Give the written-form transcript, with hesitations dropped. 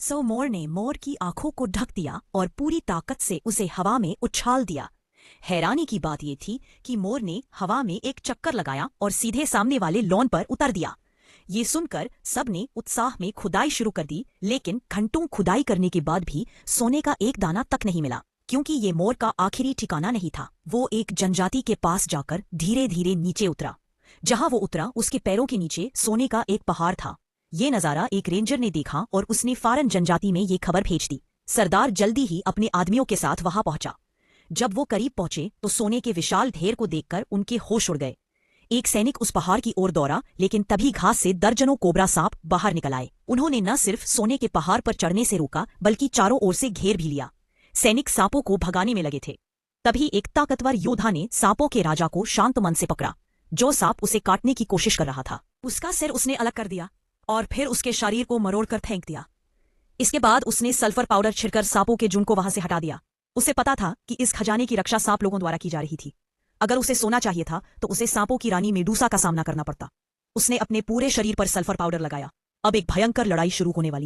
सो मोर ने मोर की आंखों को ढक दिया और पूरी ताकत से उसे हवा में उछाल दिया। हैरानी की बात यह थी कि मोर ने हवा में एक चक्कर लगाया और सीधे सामने वाले लॉन पर उतर दिया। ये सुनकर सब ने उत्साह में खुदाई शुरू कर दी, लेकिन घंटों खुदाई करने के बाद भी सोने का एक दाना तक नहीं मिला, क्योंकि ये मोर का आखिरी ठिकाना नहीं था। वो एक जनजाति के पास जाकर धीरे धीरे नीचे उतरा। जहां वो उतरा उसके पैरों के नीचे सोने का एक पहाड़ था। ये नजारा एक रेंजर ने देखा और उसने फारन जनजाति में ये खबर भेज दी। सरदार जल्दी ही अपने आदमियों के साथ वहां पहुंचा। जब वो करीब पहुंचे तो सोने के विशाल ढेर को देखकर उनके होश उड़ गए। एक सैनिक उस पहाड़ की ओर दौड़ा, लेकिन तभी घास से दर्जनों कोबरा सांप बाहर निकल आए। उन्होंने न सिर्फ सोने के पहाड़ पर चढ़ने से रोका, बल्कि चारों ओर से घेर भी लिया। सैनिक सांपों को भगाने में लगे थे। तभी एक ताकतवर योद्धा ने सांपों के राजा को शांत मन से पकड़ा। जो सांप उसे काटने की कोशिश कर रहा था, उसका सिर उसने अलग कर दिया और फिर उसके शरीर को मरोड़कर फेंक दिया। इसके बाद उसने सल्फर पाउडर छिड़कर सांपों के झुंड को वहां से हटा दिया। उसे पता था कि इस खजाने की रक्षा सांप लोगों द्वारा की जा रही थी। अगर उसे सोना चाहिए था तो उसे सांपों की रानी मेडूसा का सामना करना पड़ता। उसने अपने पूरे शरीर पर सल्फर पाउडर लगाया। अब एक भयंकर लड़ाई शुरू होने वाली।